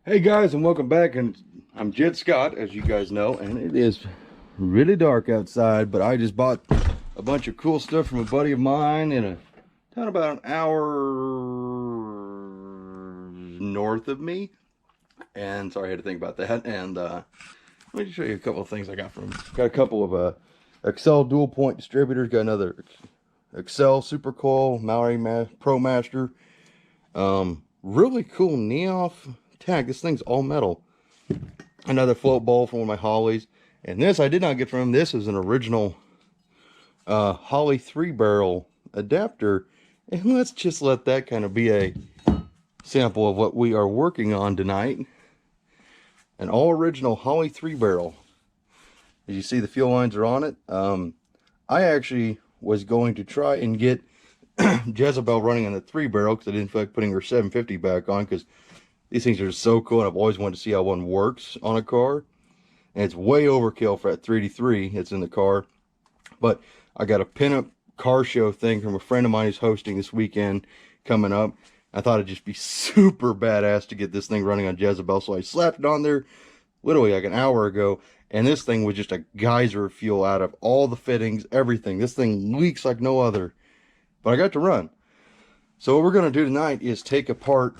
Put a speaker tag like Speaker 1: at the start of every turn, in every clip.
Speaker 1: Hey guys, and welcome back. And I'm Jed Scott, as you guys know, and it is really dark outside, but I just bought a bunch of cool stuff from a buddy of mine in a town about an hour north of me. And sorry, I had to think about that. And let me just show you a couple of things I got from him. Got a couple of Excel dual point distributors. Got another Excel Super Coil Maori Pro Master. Really cool Neoff tag. This thing's all metal. Another float bowl from one of my Holleys. And this I did not get from him. This is an original Holley 3-barrel adapter. And let's just let that kind of be a sample of what we are working on tonight. An all original Holley 3-barrel. As you see, the fuel lines are on it. I actually was going to try and get Jezebel running on the 3-barrel because I didn't feel like putting her 750 back on, because these things are just so cool, and I've always wanted to see how one works on a car. And it's way overkill for that 3D3 that's in the car. But I got a pinup car show thing from a friend of mine who's hosting this weekend coming up. I thought it'd just be super badass to get this thing running on Jezebel, so I slapped it on there literally like an hour ago, and this thing was just a geyser of fuel out of all the fittings, everything. This thing leaks like no other, but I got to run. So what we're going to do tonight is take apart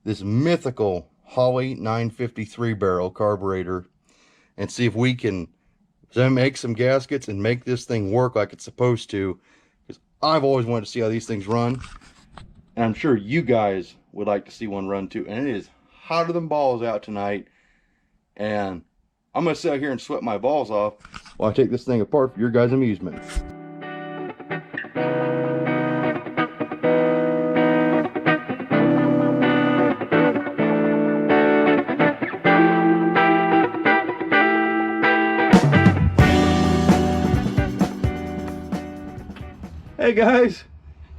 Speaker 1: this mythical Holley 953 barrel carburetor and see if we can make some gaskets and make this thing work like it's supposed to, because I've always wanted to see how these things run, and I'm sure you guys would like to see one run too. And it is hotter than balls out tonight, and I'm going to sit out here and sweat my balls off while I take this thing apart for your guys' amusement. Hey guys,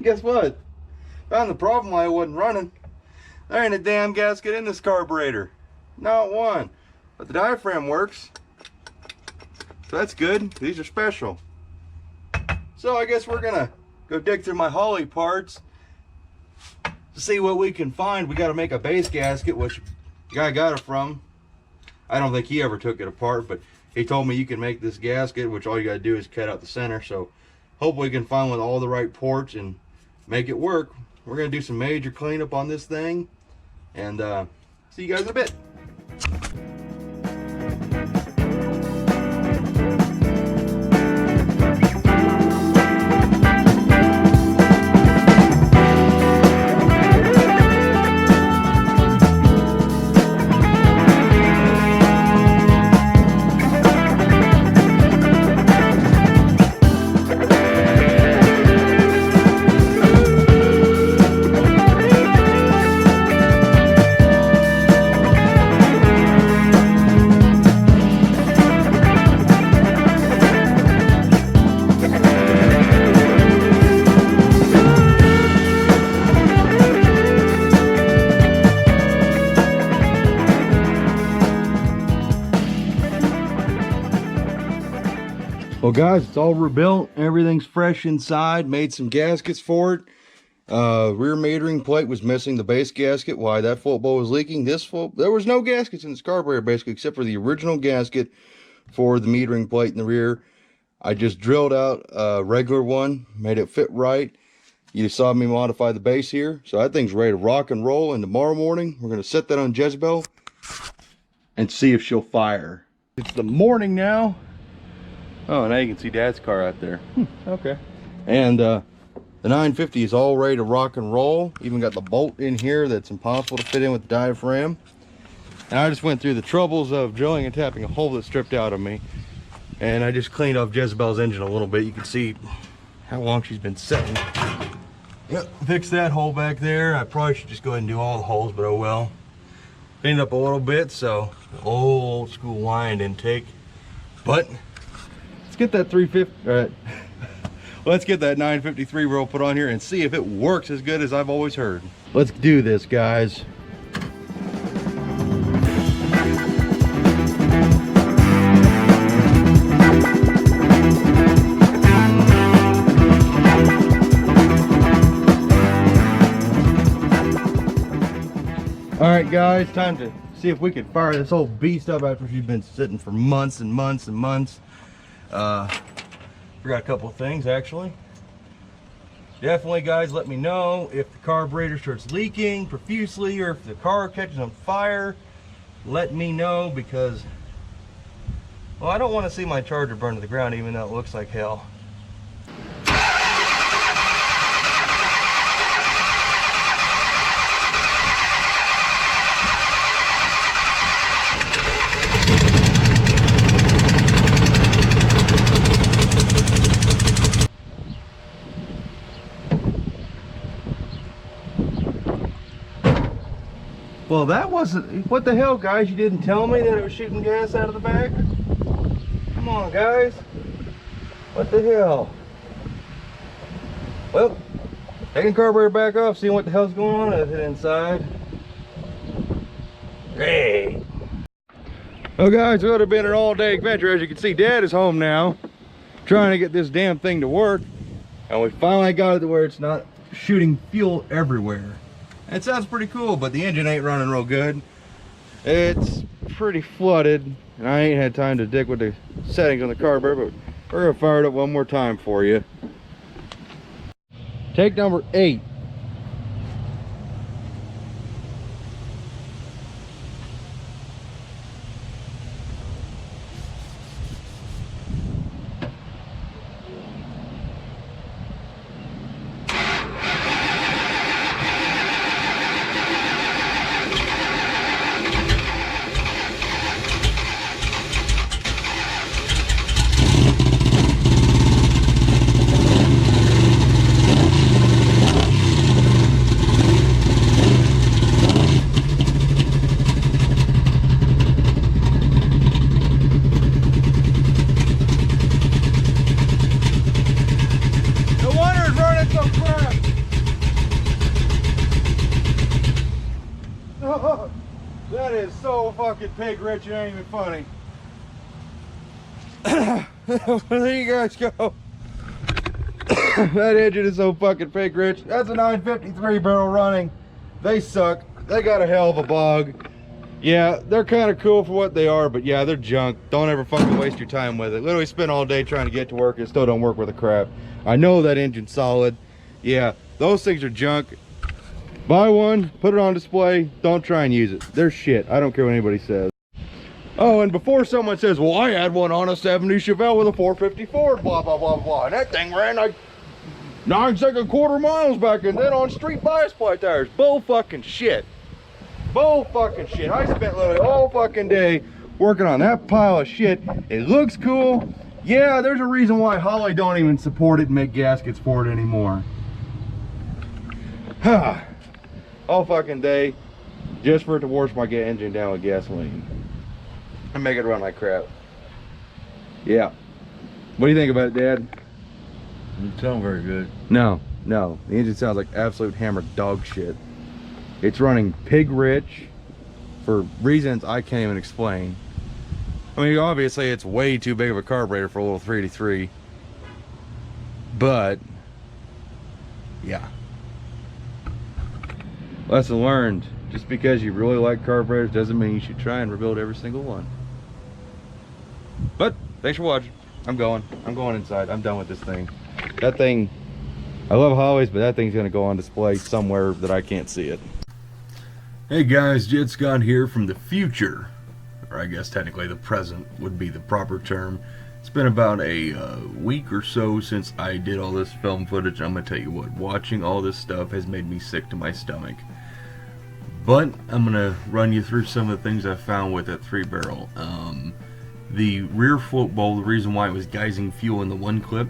Speaker 1: guess what? Found the problem why it wasn't running. There ain't a damn gasket in this carburetor. Not one. But the diaphragm works. So that's good. These are special. So I guess we're gonna go dig through my Holley parts to see what we can find. We gotta make a base gasket, which the guy I got it from, I don't think he ever took it apart, but he told me you can make this gasket, which all you gotta do is cut out the center. So hopefully we can find one with all the right ports and make it work. We're gonna do some major cleanup on this thing, and see you guys in a bit. Well guys, it's all rebuilt, everything's fresh inside. Made some gaskets for it. Rear metering plate was missing the base gasket. Why that float bowl was leaking. There was no gaskets in this carburetor basically, except for the original gasket for the metering plate in the rear. I just drilled out a regular one, made it fit right. You saw me modify the base here, so that thing's ready to rock and roll. And tomorrow morning we're going to set that on Jezebel and see if she'll fire. It's the morning now. Oh, now you can see Dad's car out there. Okay. And the 950 is all ready to rock and roll. Even got the bolt in here that's impossible to fit in with the diaphragm. And I just went through the troubles of drilling and tapping a hole that stripped out of me. And I just cleaned off Jezebel's engine a little bit. You can see how long she's been sitting. Yep, fix that hole back there. I probably should just go ahead and do all the holes, but oh well. Cleaned up a little bit, so old school wind intake. But let's get that 350, all right. Let's get that 953 roll put on here and see if it works as good as I've always heard. Let's do this, guys. All Alright guys, time to see if we can fire this whole beast up after she's been sitting for months and months and months. Forgot a couple of things actually. Definitely guys, let me know if the carburetor starts leaking profusely or if the car catches on fire. Let me know because, well, I don't want to see my Charger burn to the ground even though it looks like hell. Well, that wasn't, what the hell guys, you didn't tell me that it was shooting gas out of the back? Come on guys, what the hell? Well, taking the carburetor back off, seeing what the hell's going on with it inside. Great. Well guys, it would have been an all-day adventure. As you can see, Dad is home now, trying to get this damn thing to work. And we finally got it to where it's not shooting fuel everywhere. It sounds pretty cool, but the engine ain't running real good. It's pretty flooded, and I ain't had time to dig with the settings on the carburetor, but we're gonna fire it up one more time for you. Take number 8. That is so fucking pig rich, it ain't even funny. There you guys go. That engine is so fucking pig rich. That's a 953 barrel running. They suck. They got a hell of a bog. Yeah, they're kind of cool for what they are, but yeah, they're junk. Don't ever fucking waste your time with it. Literally spend all day trying to get to work and still don't work with a crap. I know that engine's solid. Yeah, those things are junk. Buy one, put it on display, don't try and use it. They're shit. I don't care what anybody says. Oh, and before someone says, well, I had one on a 70 Chevelle with a 450 Ford, blah, blah, blah, blah. And that thing ran like 9 quarter miles back and then on street bias ply tires. Bull fucking shit. Bull fucking shit. I spent literally all fucking day working on that pile of shit. It looks cool. Yeah, there's a reason why Holley don't even support it and make gaskets for it anymore. All fucking day just for it to wash my engine down with gasoline and make it run like crap. Yeah. What do you think about it, Dad?
Speaker 2: Doesn't sound very good.
Speaker 1: No, the engine sounds like absolute hammered dog shit. It's running pig rich for reasons I can't even explain. I mean, obviously it's way too big of a carburetor for a little 383, but yeah. Lesson learned, just because you really like carburetors doesn't mean you should try and rebuild every single one. But thanks for watching. I'm going inside. I'm done with this thing. That thing, I love Holley's, but that thing's gonna go on display somewhere that I can't see it. Hey guys, Jet Scott here from the future, or I guess technically the present would be the proper term. It's been about a week or so since I did all this film footage. I'm gonna tell you what, watching all this stuff has made me sick to my stomach. But I'm gonna run you through some of the things I found with that 3-barrel. The rear float bowl, the reason why it was geysing fuel in the one clip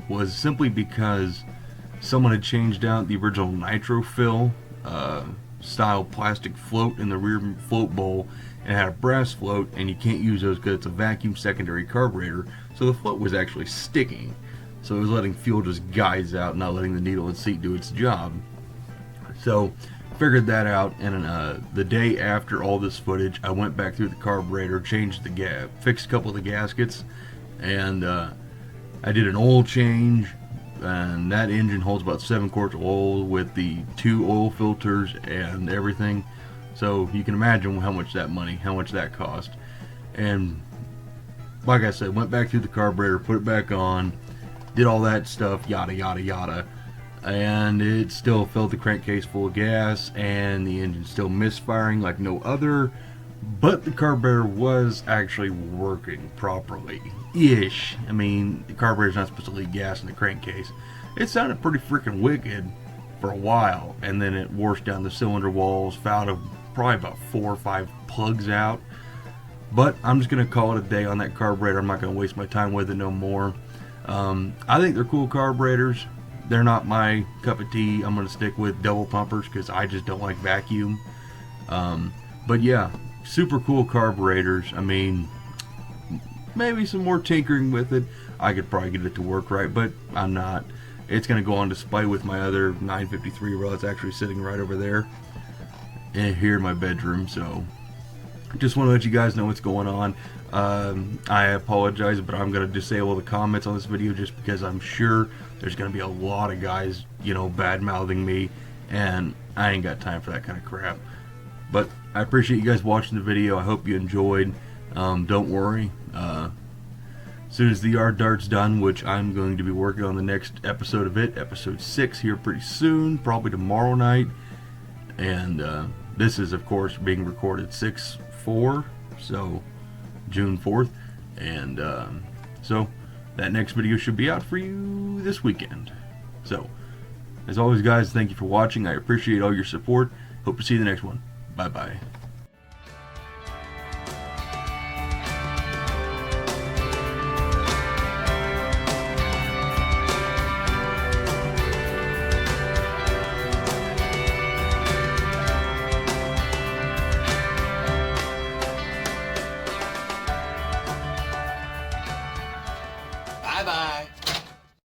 Speaker 1: was simply because someone had changed out the original nitro fill style plastic float in the rear float bowl and had a brass float, and you can't use those because it's a vacuum secondary carburetor, so the float was actually sticking, so it was letting fuel just geyse out, not letting the needle and seat do its job. So figured that out, and the day after all this footage I went back through the carburetor, changed the fixed a couple of the gaskets, and I did an oil change, and that engine holds about 7 quarts of oil with the 2 oil filters and everything. So you can imagine how much that cost. And like I said, went back through the carburetor, put it back on, did all that stuff, yada yada yada, and it still filled the crankcase full of gas, and the engine still misfiring like no other. But the carburetor was actually working properly-ish. I mean, the carburetor's not supposed to leak gas in the crankcase. It sounded pretty freaking wicked for a while, and then it washed down the cylinder walls, found probably about 4 or 5 plugs out. But I'm just going to call it a day on that carburetor. I'm not going to waste my time with it no more. I think they're cool carburetors. They're not my cup of tea. I'm going to stick with double pumpers because I just don't like vacuum. But yeah, super cool carburetors. I mean, maybe some more tinkering with it. I could probably get it to work right, but I'm not. It's going to go on display with my other 953 rod. It's actually sitting right over there here in my bedroom. So just want to let you guys know what's going on. I apologize, but I'm going to disable the comments on this video just because I'm sure there's going to be a lot of guys, you know, bad-mouthing me, and I ain't got time for that kind of crap. But I appreciate you guys watching the video. I hope you enjoyed. Don't worry. As soon as the yard dart's done, which I'm going to be working on the next episode of it, episode 6 here pretty soon, probably tomorrow night. And this is, of course, being recorded 6/4, so June 4th. And so that next video should be out for you this weekend. So, as always, guys, thank you for watching. I appreciate all your support. Hope to see you in the next one. Bye-bye.
Speaker 3: Bye-bye.